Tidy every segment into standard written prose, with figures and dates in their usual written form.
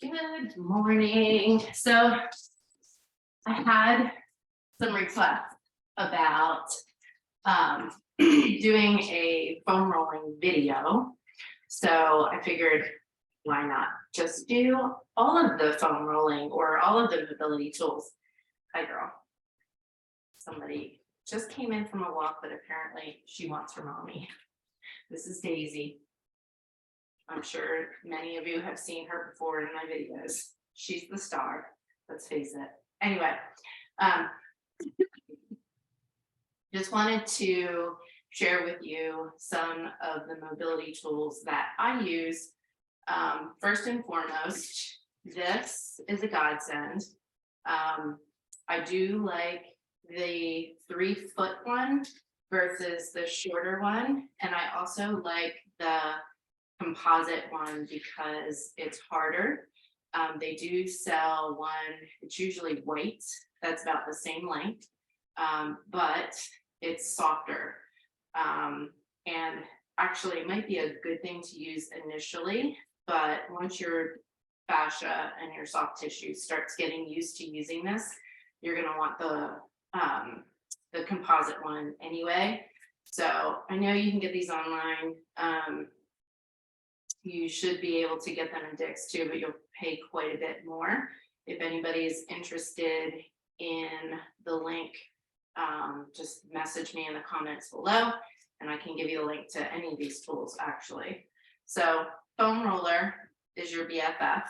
Good morning. So I had some requests about doing a foam rolling video. So I figured, why not just do all of the foam rolling or all of the mobility tools? Hi, girl. Somebody just came in from a walk, but apparently she wants her mommy. This is Daisy. I'm sure many of you have seen her before in my videos. She's the star, let's face it. Anyway, just wanted to share with you some of the mobility tools that I use. First and foremost, this is a godsend. I do like the 3-foot one versus the shorter one. And I also like the composite one because it's harder. They do sell one, it's usually white, that's about the same length, but it's softer. And actually it might be a good thing to use initially, but once your fascia and your soft tissue starts getting used to using this, you're gonna want the composite one anyway. So I know you can get these online. You should be able to get them in Dick's too, but you'll pay quite a bit more. If anybody is interested in the link, just message me in the comments below and I can give you a link to any of these tools actually. So foam roller is your BFF.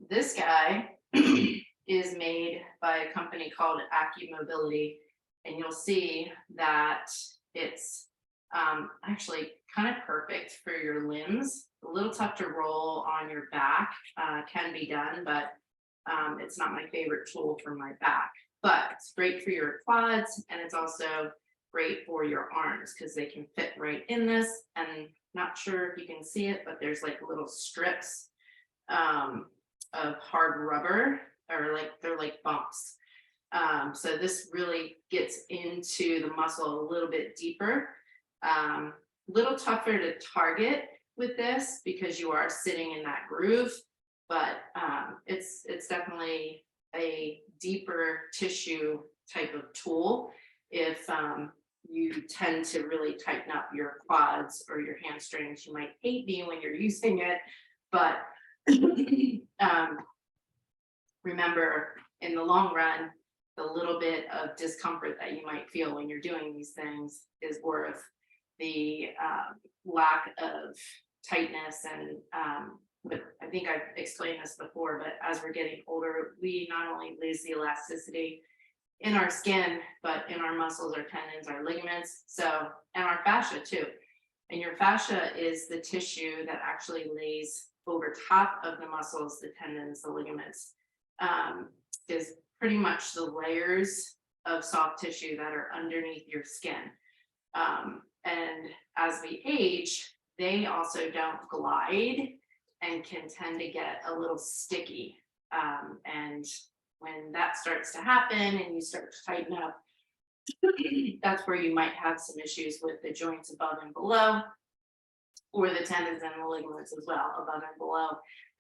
This guy is made by a company called AccuMobility, and you'll see that it's actually kind of perfect for your limbs. A little tough to roll on your back, can be done, but it's not my favorite tool for my back. But it's great for your quads, and it's also great for your arms because they can fit right in this. And not sure if you can see it, but there's like little strips of hard rubber, or like they're like bumps. So this really gets into the muscle a little bit deeper. Little tougher to target with this because you are sitting in that groove, but it's definitely a deeper tissue type of tool if you tend to really tighten up your quads or your hamstrings. You might hate me when you're using it, but remember, in the long run, the little bit of discomfort that you might feel when you're doing these things is worth the lack of tightness. And but I think I've explained this before, but as we're getting older, we not only lose the elasticity in our skin, but in our muscles, our tendons, our ligaments, so, and our fascia too. And your fascia is the tissue that actually lays over top of the muscles, the tendons, the ligaments, is pretty much the layers of soft tissue that are underneath your skin. And as we age, they also don't glide and can tend to get a little sticky. And when that starts to happen and you start to tighten up, that's where you might have some issues with the joints above and below, or the tendons and the ligaments as well, above and below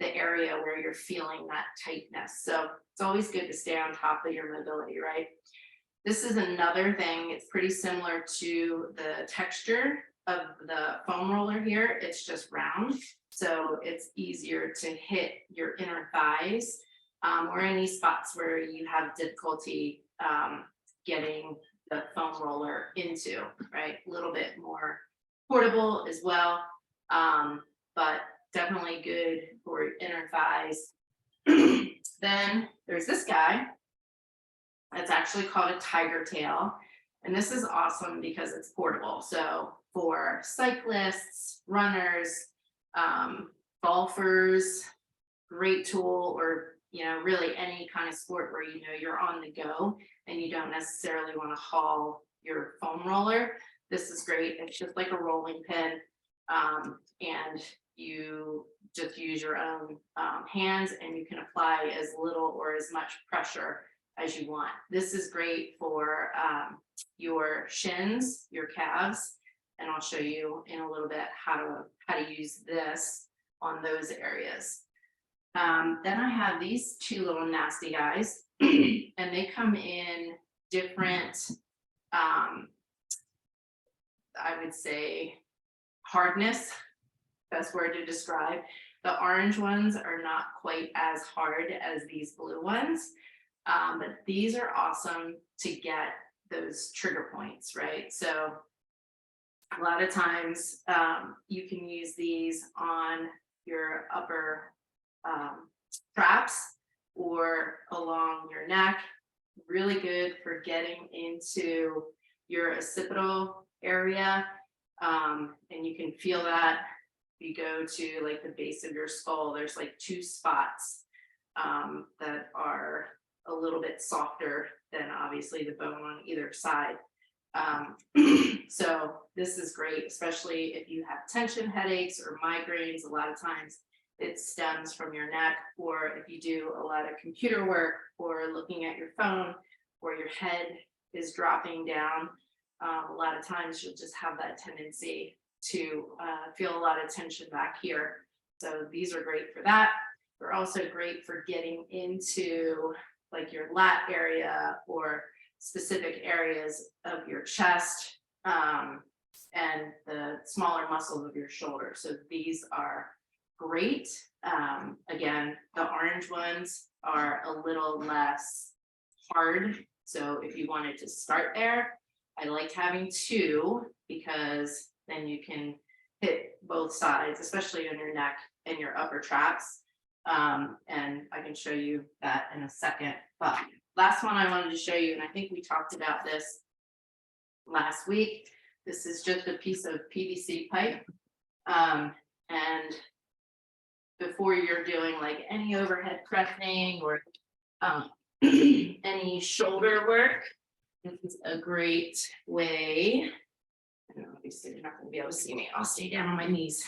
the area where you're feeling that tightness. So it's always good to stay on top of your mobility, right? This is another thing, it's pretty similar to the texture of the foam roller here. It's just round, so it's easier to hit your inner thighs or any spots where you have difficulty getting the foam roller into, right? A little bit more portable as well, but definitely good for inner thighs. Then there's this guy. It's actually called a Tiger Tail. And this is awesome because it's portable. So for cyclists, runners, golfers, great tool, or really any kind of sport where you're on the go and you don't necessarily want to haul your foam roller. This is great. It's just like a rolling pin, and you just use your own hands, and you can apply as little or as much pressure as you want. This is great for your shins, your calves, and I'll show you in a little bit how to use this on those areas. Then I have these two little nasty guys, and they come in different, I would say, hardness, best word to describe. The orange ones are not quite as hard as these blue ones, but these are awesome to get those trigger points, right? So a lot of times you can use these on your upper traps or along your neck. Really good for getting into your occipital area. And you can feel that. You go to like the base of your skull, there's like two spots that are a little bit softer than obviously the bone on either side. So this is great, especially if you have tension headaches or migraines. A lot of times it stems from your neck, or if you do a lot of computer work or looking at your phone or your head is dropping down. A lot of times you'll just have that tendency to feel a lot of tension back here. So these are great for that. They're also great for getting into like your lat area or specific areas of your chest and the smaller muscles of your shoulder. So these are great. Again, the orange ones are a little less hard. So if you wanted to start there, I like having two because then you can hit both sides, especially on your neck and your upper traps. And I can show you that in a second. But last one I wanted to show you, and I think we talked about this last week. This is just a piece of PVC pipe. And before you're doing like any overhead pressing or any shoulder work, this is a great way. I know obviously you're not going to be able to see me. I'll stay down on my knees.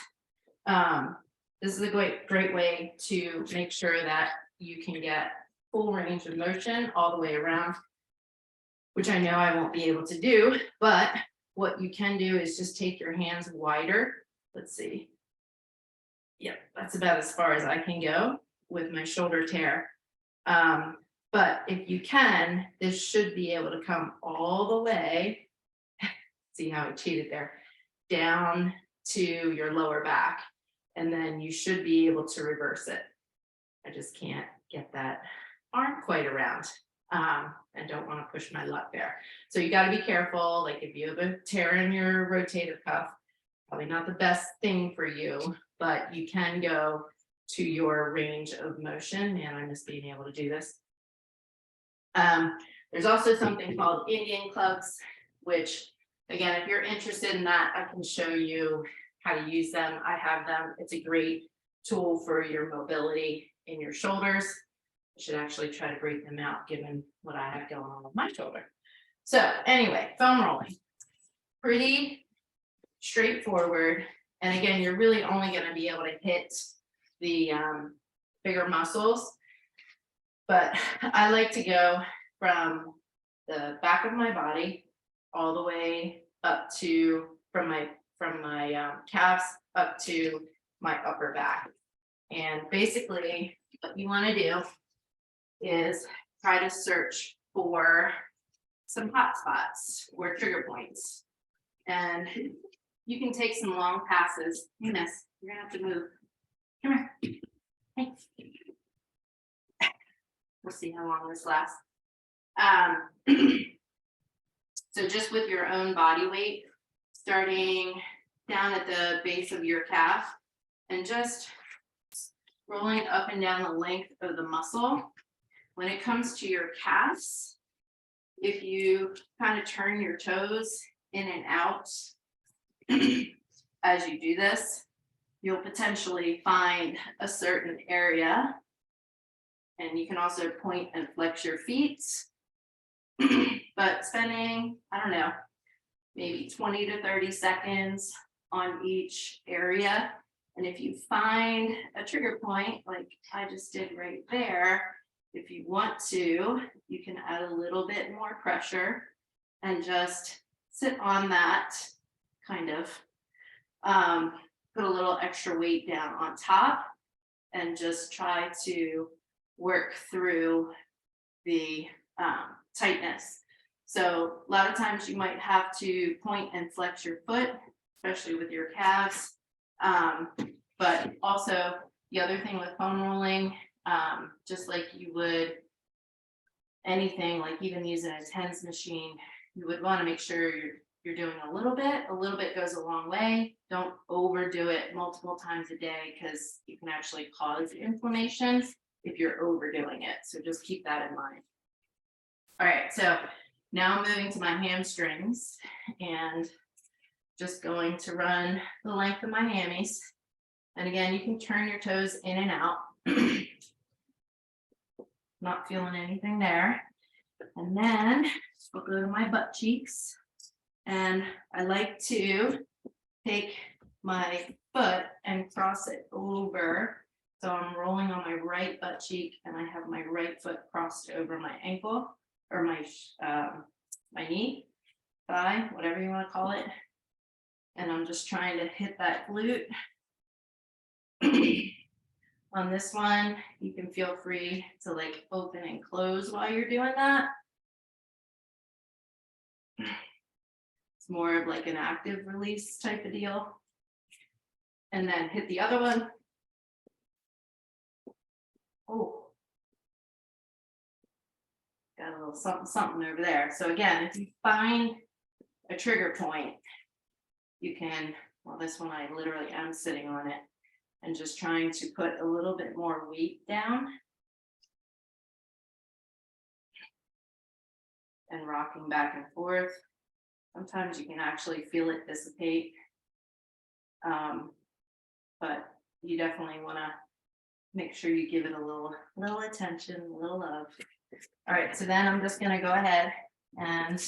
This is a great way to make sure that you can get full range of motion all the way around, which I know I won't be able to do, but what you can do is just take your hands wider. Let's see. Yep, that's about as far as I can go with my shoulder tear. But if you can, this should be able to come all the way, see how I cheated there, down to your lower back. And then you should be able to reverse it. I just can't get that arm quite around. And don't want to push my luck there. So you got to be careful. Like if you have a tear in your rotator cuff, probably not the best thing for you, but you can go to your range of motion. And I miss being able to do this. There's also something called Indian clubs, which again, if you're interested in that, I can show you how to use them. I have them. It's a great tool for your mobility in your shoulders. I should actually try to break them out given what I have going on with my shoulder. So anyway, foam rolling, pretty straightforward. And again, you're really only going to be able to hit the bigger muscles. But I like to go from the back of my body all the way up to from my calves up to my upper back. And basically what you want to do is try to search for some hot spots or trigger points. And you can take some long passes. Hey, miss, you're gonna have to move. Come here. Hey. We'll see how long this lasts. So just with your own body weight, starting down at the base of your calf and just rolling up and down the length of the muscle. When it comes to your calves, if you kind of turn your toes in and out as you do this, you'll potentially find a certain area. And you can also point and flex your feet. But spending, I don't know, maybe 20 to 30 seconds on each area. And if you find a trigger point, like I just did right there, if you want to, you can add a little bit more pressure and just sit on that, kind of put a little extra weight down on top and just try to work through the tightness. So a lot of times you might have to point and flex your foot, especially with your calves. But also the other thing with foam rolling, just like you would anything, like even using a TENS machine, you would want to make sure you're doing a little bit goes a long way. Don't overdo it multiple times a day, because you can actually cause inflammation if you're overdoing it. So just keep that in mind. All right, so now I'm moving to my hamstrings and just going to run the length of my hammies. And again, you can turn your toes in and out. Not feeling anything there. And then I'll go to my butt cheeks. And I like to take my foot and cross it over. So I'm rolling on my right butt cheek, and I have my right foot crossed over my ankle, or my knee, thigh, whatever you want to call it. And I'm just trying to hit that glute. On this one, you can feel free to like open and close while you're doing that. It's more of like an active release type of deal. And then hit the other one. Oh, got a little something over there. So again, if you find a trigger point, you can, well, this one I literally am sitting on it and just trying to put a little bit more weight down and rocking back and forth. Sometimes you can actually feel it dissipate. But you definitely want to make sure you give it a little attention, a little love. All right, so then I'm just going to go ahead and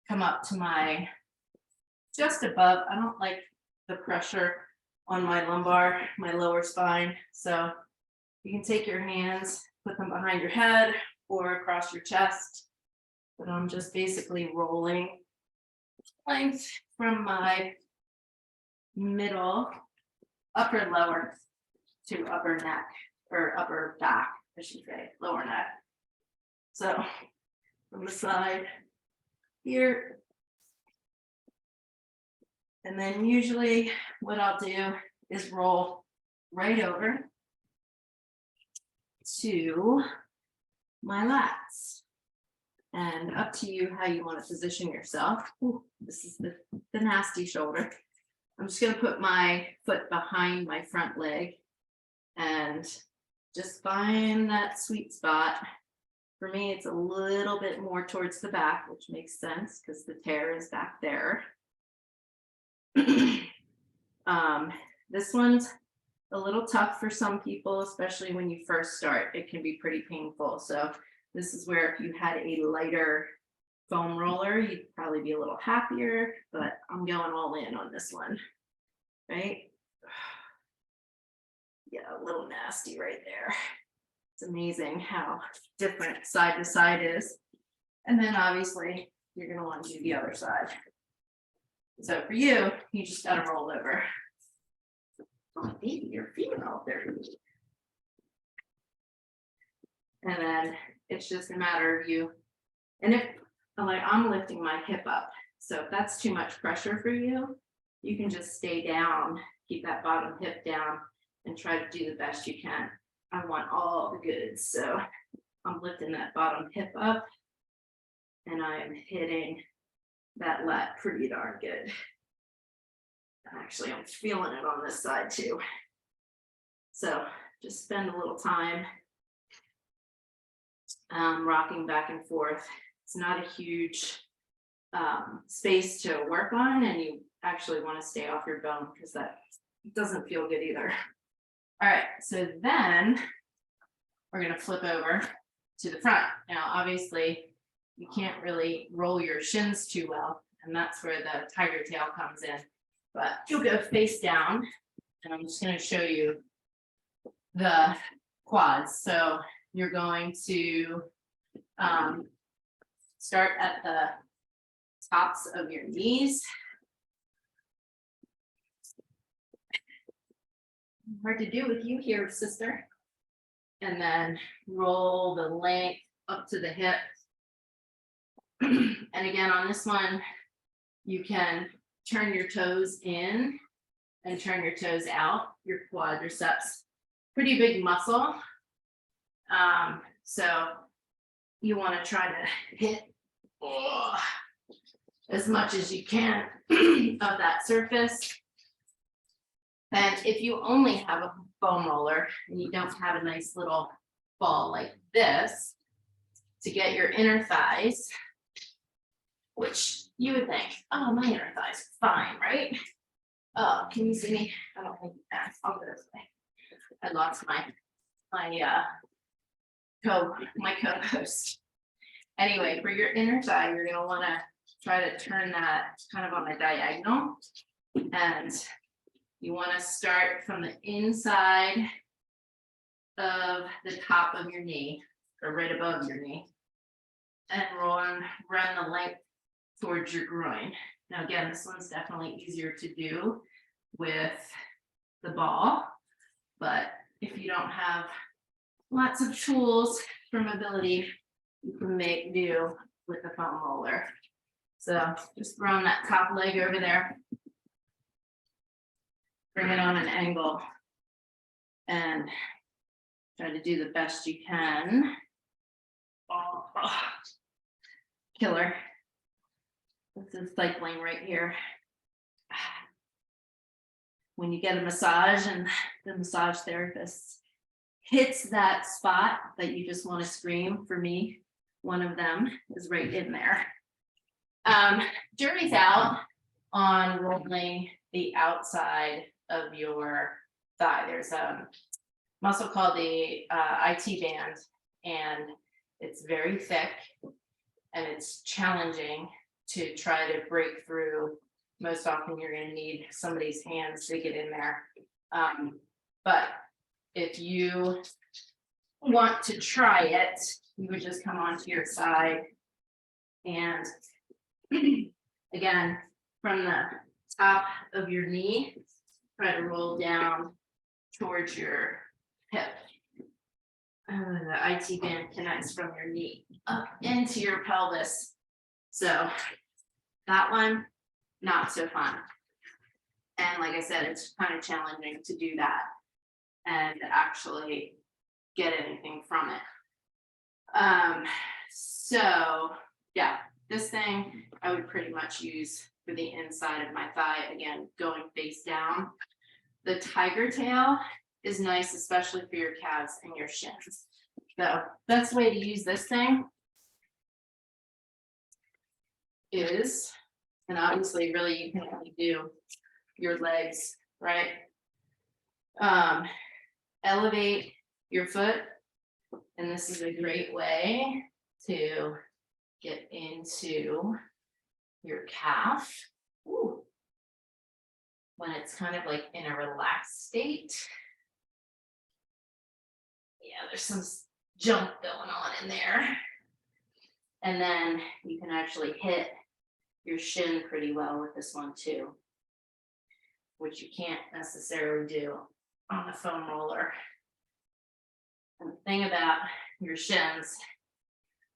come up to my just above. I don't like the pressure on my lumbar, my lower spine. So you can take your hands, put them behind your head or across your chest. But I'm just basically rolling length from my middle, upper lower to upper neck, or upper back, I should say, lower neck. So from the side here. And then usually what I'll do is roll right over to my lats. And up to you how you want to position yourself. Ooh, this is the nasty shoulder. I'm just going to put my foot behind my front leg and just find that sweet spot. For me, it's a little bit more towards the back, which makes sense because the tear is back there. This one's a little tough for some people, especially when you first start. It can be pretty painful. So this is where if you had a lighter foam roller, you'd probably be a little happier, but I'm going all in on this one, right? Yeah, a little nasty right there. It's amazing how different side to side is. And then obviously you're going to want to do the other side. So for you, you just got to roll over. Oh, baby, you're female there. And then it's just a matter of you. And if I'm lifting my hip up, so if that's too much pressure for you, you can just stay down, keep that bottom hip down, and try to do the best you can. I want all the goods. So I'm lifting that bottom hip up and I'm hitting that lat pretty darn good. Actually, I'm feeling it on this side too. So just spend a little time rocking back and forth. It's not a huge space to work on, and you actually want to stay off your bone because that doesn't feel good either. All right, so then we're going to flip over to the front. Now, obviously, you can't really roll your shins too well, and that's where the tiger tail comes in. But you'll go face down, and I'm just going to show you the quads. So you're going to start at the tops of your knees. Hard to do with you here, sister. And then roll the length up to the hip. And again, on this one, you can turn your toes in and turn your toes out, your quadriceps. Pretty big muscle. So you want to try to hit as much as you can of that surface. And if you only have a foam roller and you don't have a nice little ball like this, to get your inner thighs, which you would think, oh, my inner thighs are fine, right? Oh, can you see me? I don't think that. I'll go this way. I lost my co-host. Anyway, for your inner thigh, you're gonna want to try to turn that kind of on a diagonal, and you want to start from the inside of the top of your knee, or right above your knee, and run the length towards your groin. Now again, this one's definitely easier to do with the ball, but if you don't have lots of tools for mobility, you can make do with the foam roller. So just throwing that top leg over there, bring it on an angle, and try to do the best you can. Oh, killer. This is cycling right here. When you get a massage and the massage therapist hits that spot that you just want to scream, for me, one of them is right in there. Jury's out on rolling the outside of your thigh. There's a muscle called the IT band, and it's very thick and it's challenging to try to break through. Most often you're going to need somebody's hands to get in there. But if you want to try it, you would just come onto your side and again, from the top of your knee, try to roll down towards your hip. The IT band connects from your knee up into your pelvis. So that one, not so fun. And like I said, it's kind of challenging to do that and actually get anything from it. So yeah, this thing I would pretty much use for the inside of my thigh, again, going face down. The tiger tail is nice, especially for your calves and your shins. So best way to use this thing is, and obviously really you can only do your legs, right? Elevate your foot, and this is a great way to get into your calf. Ooh. When it's kind of like in a relaxed state. Yeah, there's some junk going on in there. And then you can actually hit your shin pretty well with this one too, which you can't necessarily do on the foam roller. And the thing about your shins,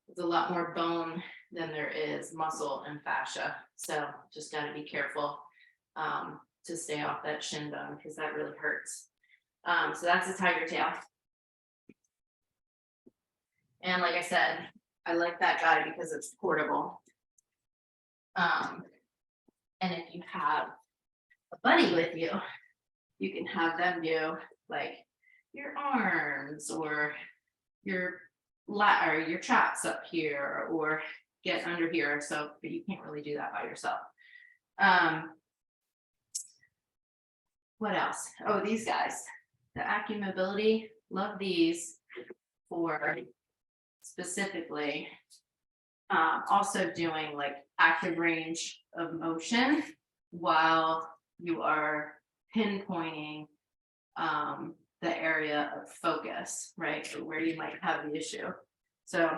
there's a lot more bone than there is muscle and fascia. So just got to be careful to stay off that shin bone, because that really hurts. So that's a tiger tail. And like I said, I like that guy because it's portable. And if you have a buddy with you, you can have them do like your arms or your traps up here, or get under here. So, but you can't really do that by yourself. What else? Oh, these guys, the AccuMobility, love these for specifically also doing like active range of motion while you are pinpointing the area of focus, right? So where you might have the issue. So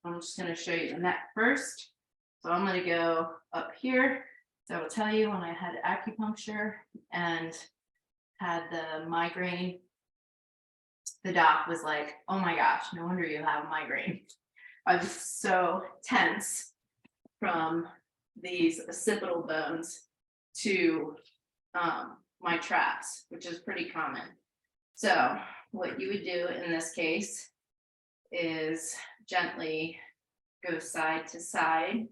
I'm just going to show you the neck first. So I'm going to go up here. So I will tell you when I had acupuncture and had the migraine, the doc was like, oh my gosh, no wonder you have a migraine. I was so tense from these occipital bones to my traps, which is pretty common. So what you would do in this case is gently go side to side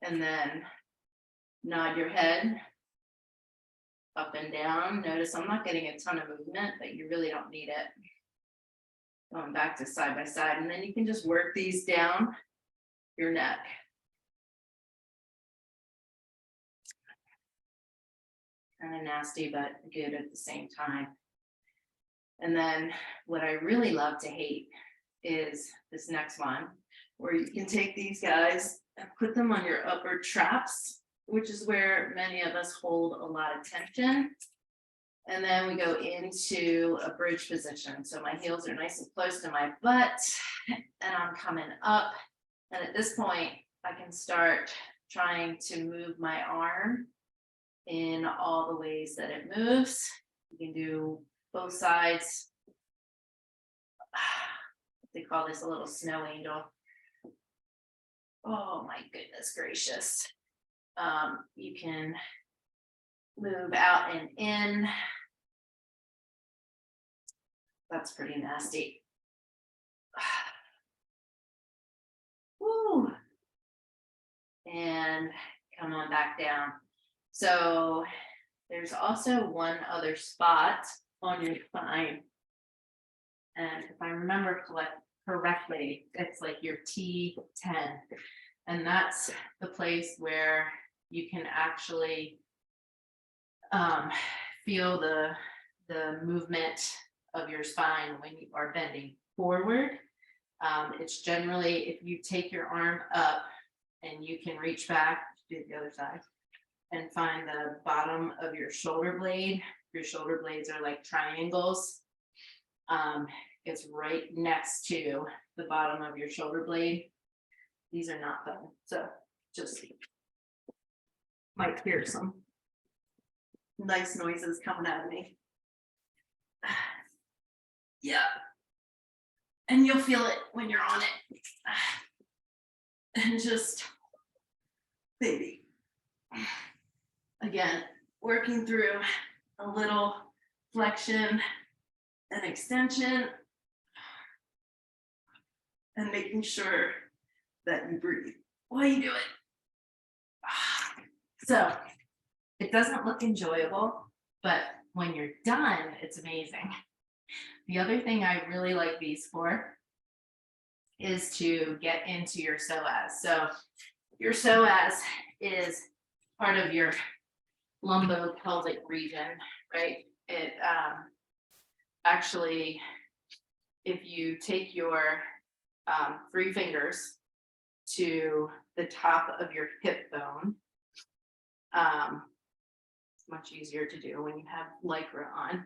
and then nod your head up and down. Notice I'm not getting a ton of movement, but you really don't need it. Going back to side by side, and then you can just work these down your neck. Kind of nasty, but good at the same time. And then what I really love to hate is this next one, where you can take these guys and put them on your upper traps, which is where many of us hold a lot of tension. And then we go into a bridge position. So my heels are nice and close to my butt and I'm coming up. And at this point, I can start trying to move my arm in all the ways that it moves. You can do both sides. They call this a little snow angel. Oh my goodness gracious. You can move out and in. That's pretty nasty. Woo. And come on back down. So there's also one other spot on your spine. And if I remember correctly, it's like your T10. And that's the place where you can actually feel the movement of your spine when you are bending forward. It's generally, if you take your arm up and you can reach back, do the other side, and find the bottom of your shoulder blade. Your shoulder blades are like triangles. It's right next to the bottom of your shoulder blade. These are not fun, so just might hear some nice noises coming out of me. Yeah. And you'll feel it when you're on it. And just, baby. Again, working through a little flexion and extension and making sure that you breathe while you do it. So it doesn't look enjoyable, but when you're done, it's amazing. The other thing I really like these for is to get into your psoas. So your psoas is part of your lumbopelvic region, right? It actually, if you take your 3 fingers to the top of your hip bone, it's much easier to do when you have Lycra on.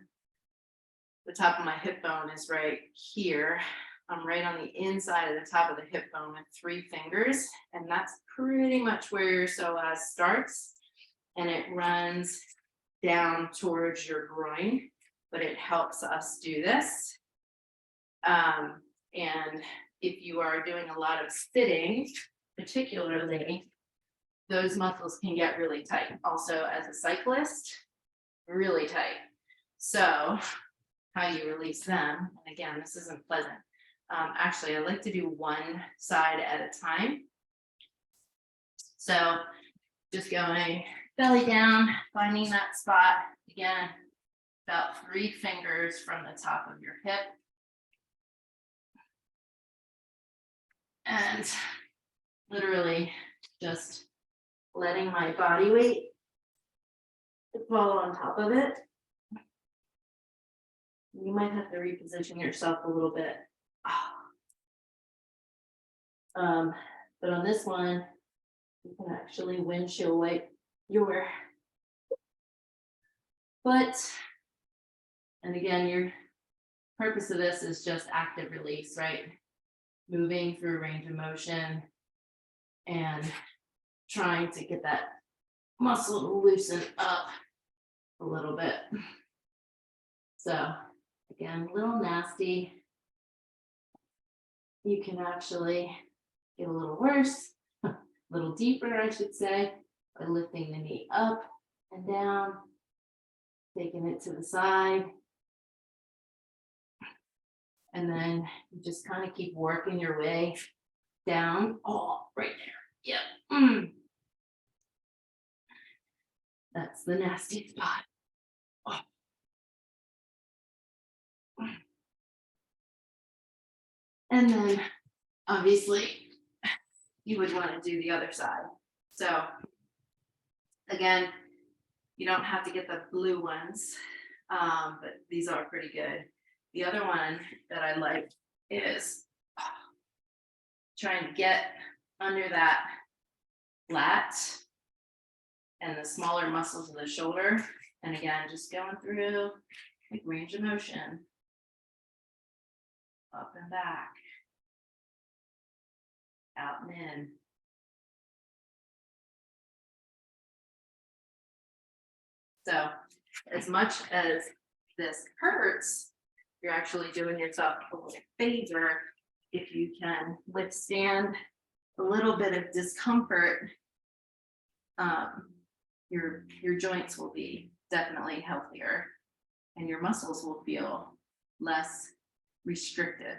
The top of my hip bone is right here. I'm right on the inside of the top of the hip bone with 3 fingers, and that's pretty much where your psoas starts, and it runs down towards your groin, but it helps us do this. And if you are doing a lot of sitting, particularly, those muscles can get really tight. Also, as a cyclist, really tight. So how you release them, and again, this isn't pleasant. Actually, I like to do one side at a time. So just going belly down, finding that spot. Again, about 3 fingers from the top of your hip. And literally just letting my body weight fall on top of it. You might have to reposition yourself a little bit. But on this one, you can actually windshield wipe your butt. And again, your purpose of this is just active release, right? Moving through range of motion and trying to get that muscle to loosen up a little bit. So again, a little nasty. You can actually get a little worse, a little deeper, I should say, by lifting the knee up and down, taking it to the side. And then you just kind of keep working your way down. Oh, right there. Yep. That's the nasty spot. Oh. And then obviously you would want to do the other side. So again, you don't have to get the blue ones, but these are pretty good. The other one that I like is trying to get under that lat and the smaller muscles of the shoulder. And again, just going through like range of motion, up and back, out and in. So as much as this hurts, you're actually doing yourself a little favor if you can withstand a little bit of discomfort. Your joints will be definitely healthier and your muscles will feel less restricted.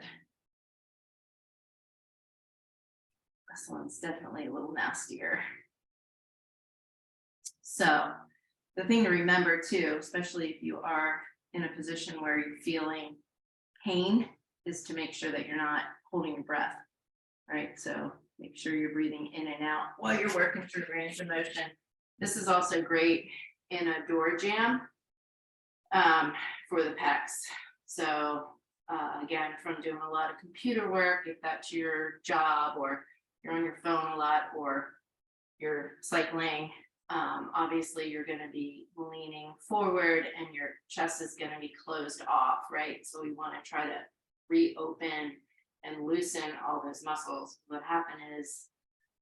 This one's definitely a little nastier. So the thing to remember too, especially if you are in a position where you're feeling pain, is to make sure that you're not holding your breath, right? So make sure you're breathing in and out while you're working through range of motion. This is also great in a door jam for the pecs. So again, from doing a lot of computer work, if that's your job, or you're on your phone a lot, or you're cycling, obviously you're going to be leaning forward and your chest is going to be closed off, right? So we want to try to reopen and loosen all those muscles. What happens is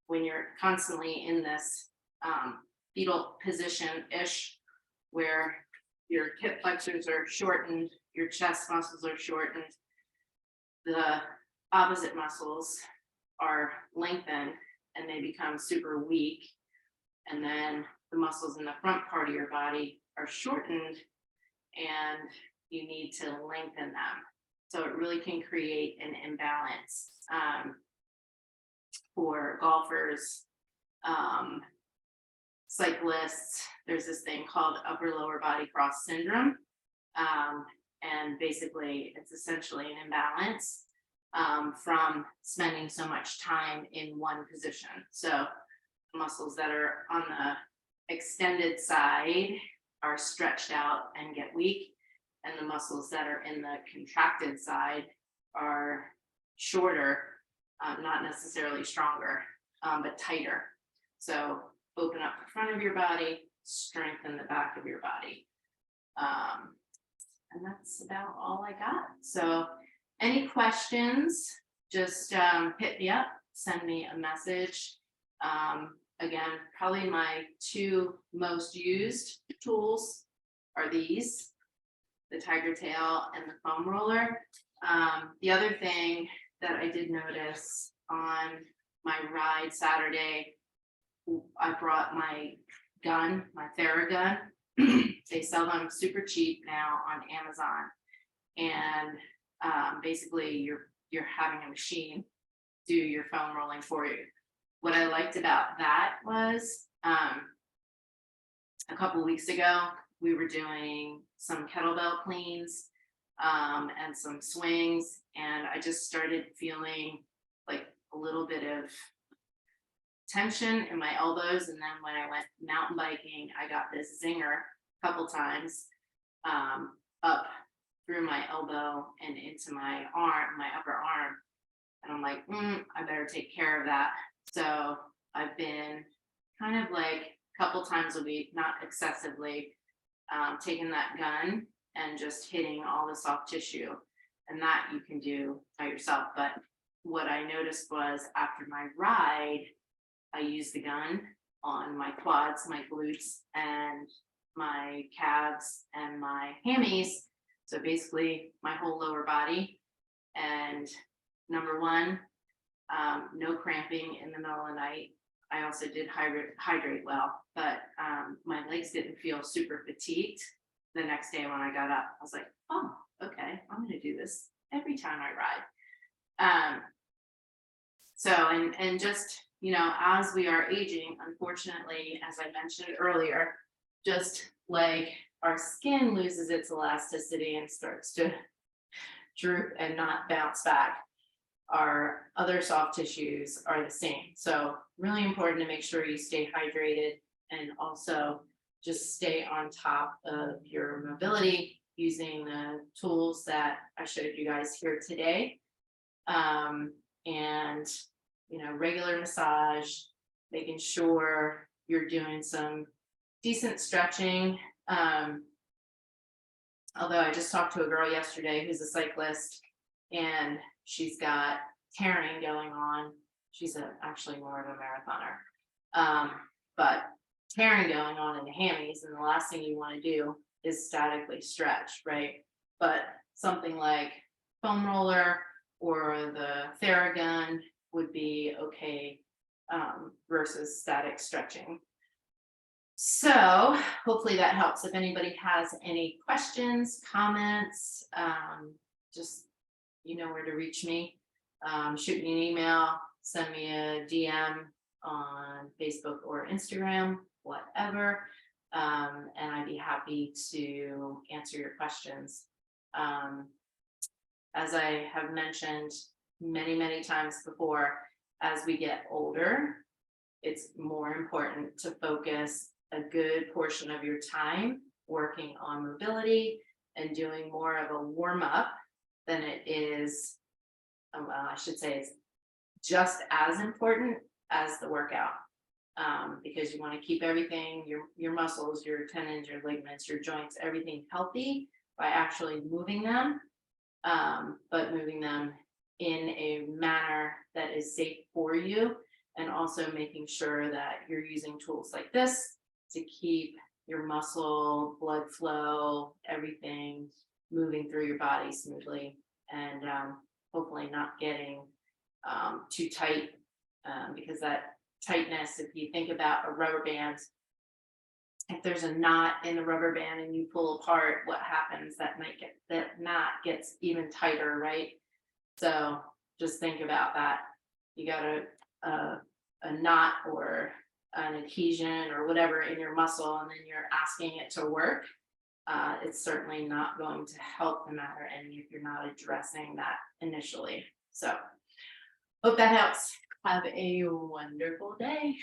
when you're constantly in this fetal position-ish, where your hip flexors are shortened, your chest muscles are shortened, the opposite muscles are lengthened and they become super weak. And then the muscles in the front part of your body are shortened and you need to lengthen them. So it really can create an imbalance for golfers, cyclists. There's this thing called upper lower body cross syndrome. And basically it's essentially an imbalance from spending so much time in one position. So muscles that are on the extended side are stretched out and get weak, and the muscles that are in the contracted side are shorter, not necessarily stronger, but tighter. So open up the front of your body, strengthen the back of your body. And that's about all I got. So any questions, just hit me up, send me a message. Again, probably my two most used tools are these, the Tiger Tail and the foam roller. The other thing that I did notice on my ride Saturday, I brought my gun, my Theragun. They sell them super cheap now on Amazon. And basically you're having a machine do your foam rolling for you. What I liked about that was a couple weeks ago, we were doing some kettlebell cleans and some swings, and I just started feeling like a little bit of tension in my elbows. And then when I went mountain biking, I got this zinger a couple times up through my elbow and into my arm, my upper arm. And I'm like, I better take care of that. So I've been kind of like a couple times a week, not excessively, taking that gun and just hitting all the soft tissue. And that you can do by yourself. But what I noticed was after my ride, I used the gun on my quads, my glutes, and my calves and my hammies. So basically my whole lower body. And number one, no cramping in the middle of the night. I also did hydrate well, but my legs didn't feel super fatigued the next day when I got up. I was like, oh, okay, I'm gonna do this every time I ride. So, and just, you know, as we are aging, unfortunately, as I mentioned earlier, just like our skin loses its elasticity and starts to droop and not bounce back, our other soft tissues are the same. So really important to make sure you stay hydrated and also just stay on top of your mobility using the tools that I showed you guys here today. And, you know, regular massage, making sure you're doing some decent stretching. Although I just talked to a girl yesterday who's a cyclist, and she's got tearing going on. She's actually more of a marathoner, but tearing going on in the hammies, and the last thing you want to do is statically stretch, right? But something like foam roller or the Theragun would be okay versus static stretching. So hopefully that helps. If anybody has any questions, comments, just, you know where to reach me. Shoot me an email, send me a DM on Facebook or Instagram, whatever. And I'd be happy to answer your questions. As I have mentioned many, many times before, as we get older, it's more important to focus a good portion of your time working on mobility and doing more of a warm up than it is, well, I should say it's just as important as the workout, because you want to keep everything, your muscles, your tendons, your ligaments, your joints, everything healthy by actually moving them, but moving them in a manner that is safe for you, and also making sure that you're using tools like this to keep your muscle, blood flow, everything moving through your body smoothly, and hopefully not getting too tight, because that tightness, if you think about a rubber band, if there's a knot in the rubber band and you pull apart, what happens? That knot gets even tighter, right? So just think about that. You got a knot or an adhesion or whatever in your muscle, and then you're asking it to work. It's certainly not going to help the matter, and if you're not addressing that initially. So hope that helps. Have a wonderful day.